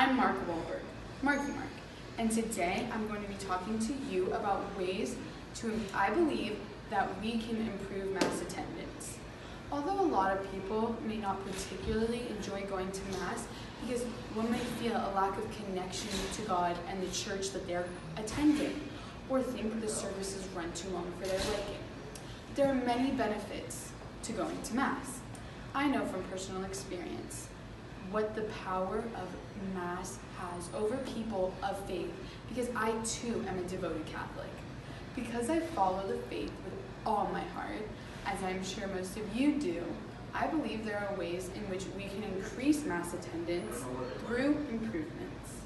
I'm Mark Wahlberg, Marky Mark, and today I'm going to be talking to you about ways I believe that we can improve mass attendance. Although a lot of people may not particularly enjoy going to mass because one may feel a lack of connection to God and the church that they're attending, or think the services run too long for their liking. There are many benefits to going to mass. I know from personal experience what the power of mass has over people of faith, because I too am a devoted Catholic. Because I follow the faith with all my heart, as I'm sure most of you do, I believe there are ways in which we can increase mass attendance through improvements.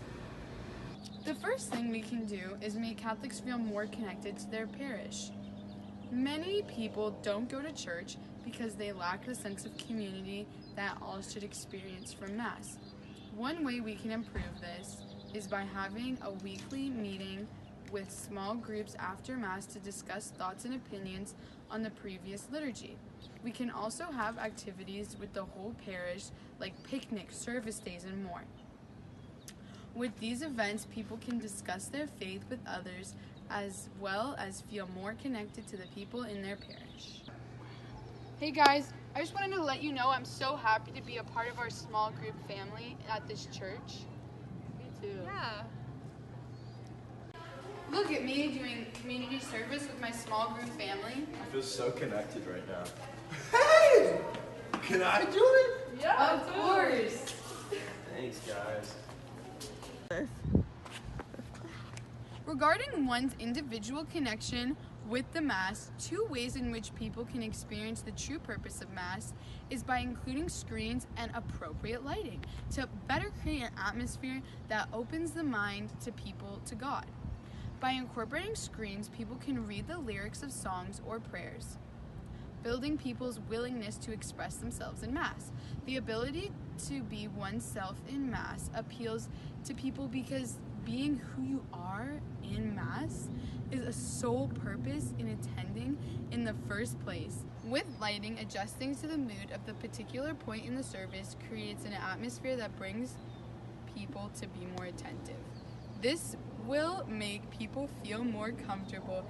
The first thing we can do is make Catholics feel more connected to their parish. Many people don't go to church because they lack the sense of community that all should experience from Mass. One way we can improve this is by having a weekly meeting with small groups after Mass to discuss thoughts and opinions on the previous liturgy. We can also have activities with the whole parish, like picnics, service days, and more. With these events, people can discuss their faith with others as well as feel more connected to the people in their parish. Hey guys, I just wanted to let you know I'm so happy to be a part of our small group family at this church. Me too. Yeah. Look at me doing community service with my small group family. I feel so connected right now. Hey! Can I do it? Yeah, of course. Thanks, guys. Regarding one's individual connection with the Mass, two ways in which people can experience the true purpose of Mass is by including screens and appropriate lighting to better create an atmosphere that opens the mind to people to God. By incorporating screens, people can read the lyrics of songs or prayers, building people's willingness to express themselves in Mass. The ability to be oneself in Mass appeals to people because being who you are in Mass is a sole purpose in attending in the first place. With lighting, adjusting to the mood of the particular point in the service creates an atmosphere that brings people to be more attentive. This will make people feel more comfortable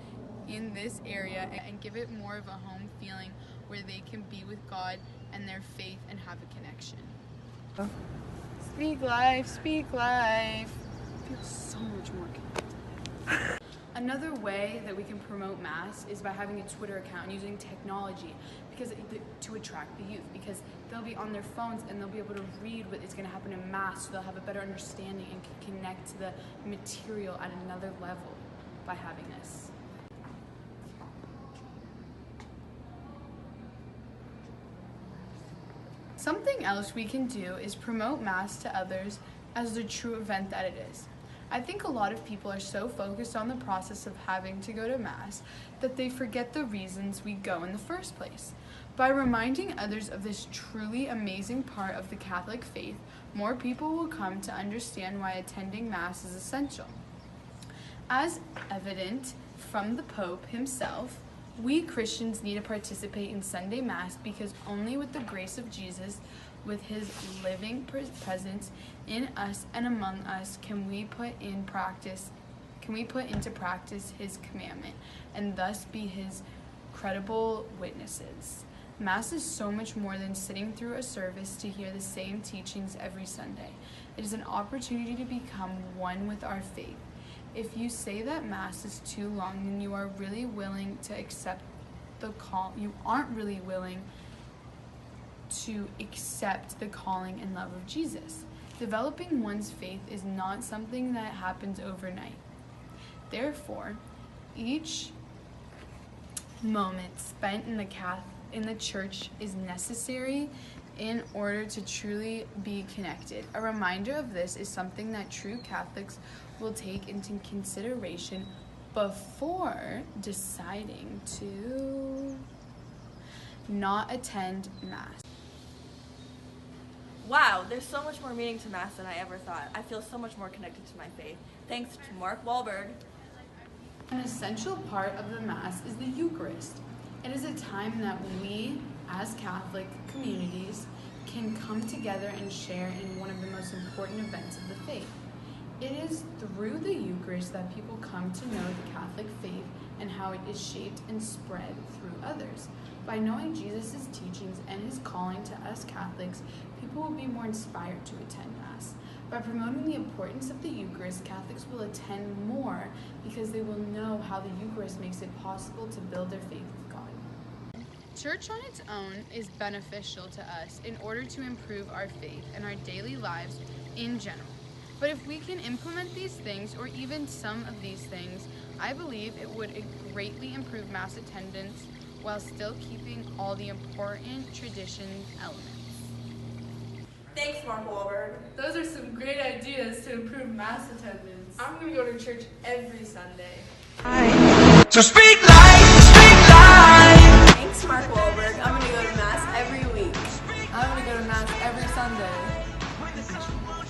in this area and give it more of a home feeling where they can be with God and their faith and have a connection. Speak life, speak life. I feel so much more connected. Another way that we can promote Mass is by having a Twitter account and using technology to attract the youth, because they'll be on their phones and they'll be able to read what is going to happen in Mass, so they'll have a better understanding and can connect to the material at another level by having this. Something else we can do is promote Mass to others as the true event that it is. I think a lot of people are so focused on the process of having to go to Mass that they forget the reasons we go in the first place. By reminding others of this truly amazing part of the Catholic faith, more people will come to understand why attending Mass is essential. As evident from the Pope himself, we Christians need to participate in Sunday Mass because only with the grace of Jesus, with his living presence in us and among us, can we put into practice his commandment and thus be his credible witnesses. Mass is so much more than sitting through a service to hear the same teachings every Sunday. It is an opportunity to become one with our faith. If you say that Mass is too long, then you are really willing to accept the call. You aren't really willing to accept the calling and love of Jesus. Developing one's faith is not something that happens overnight. Therefore, each moment spent in the church is necessary in order to truly be connected. A reminder of this is something that true Catholics will take into consideration before deciding to not attend Mass. Wow, there's so much more meaning to Mass than I ever thought. I feel so much more connected to my faith. Thanks to Mark Wahlberg. An essential part of the Mass is the Eucharist. It is a time that we, as Catholic communities, can come together and share in one of the most important events of the faith. It is through the Eucharist that people come to know the Catholic faith and how it is shaped and spread through others. By knowing Jesus' teachings and his calling to us Catholics, people will be more inspired to attend Mass. By promoting the importance of the Eucharist, Catholics will attend more because they will know how the Eucharist makes it possible to build their faith with God. Church on its own is beneficial to us in order to improve our faith and our daily lives in general. But if we can implement these things, or even some of these things, I believe it would greatly improve Mass attendance while still keeping all the important tradition elements. Thanks, Mark Wahlberg. Those are some great ideas to improve Mass attendance. I'm going to go to church every Sunday. So speak life. Thanks, Mark Wahlberg. I'm going to go to Mass every week. I'm going to go to Mass every Sunday.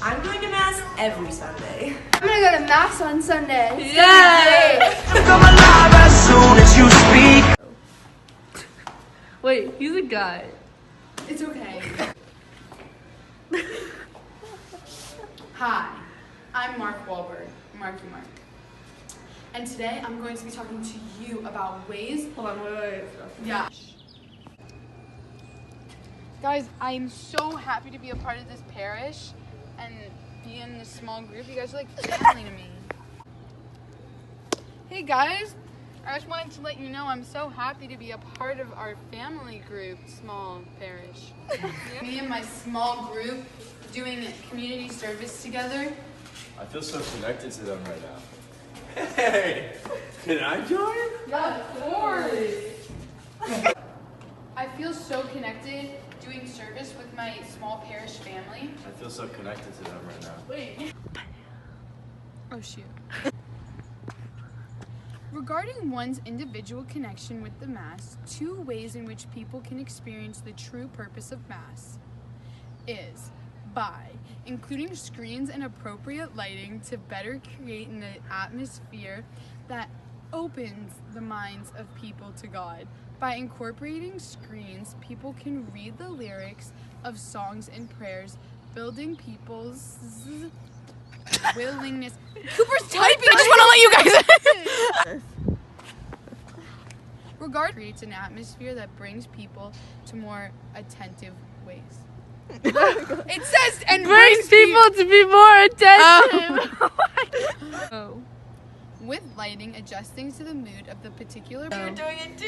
I'm going to Mass every Sunday. I'm gonna go to Mass on Sunday. Yay! Come alive as soon as you speak. Wait, he's a guy. It's okay. Hi, I'm Mark Wahlberg, Marky Mark. And today I'm going to be talking to you about ways. Hold on, wait. Yeah. Guys, I'm so happy to be a part of this parish and be in this small group. You guys are like family to me. Hey guys, I just wanted to let you know I'm so happy to be a part of our family group, small parish. Me and my small group doing community service together. I feel so connected to them right now. Hey, can I join? Yeah, of course. I feel so connected doing service with my small parish family. I feel so connected to them right now. Wait. Oh shoot. Regarding one's individual connection with the Mass, 2 ways in which people can experience the true purpose of Mass is by including screens and appropriate lighting to better create an atmosphere that opens the minds of people to God. By incorporating screens, people can read the lyrics of songs and prayers, building people's willingness. Cooper's typing! I just want to let you guys Regard creates an atmosphere that brings people to more attentive ways. It says and brings people to be more attentive. Oh. With lighting adjusting to the mood of the particular You're doing it too.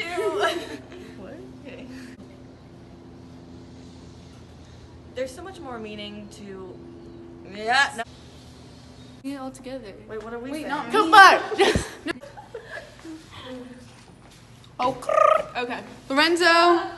What? Okay. There's so much more meaning to. Yeah. No. Get it all together. Wait, what are we Wait, saying? not me. Come back. Oh, okay. Lorenzo.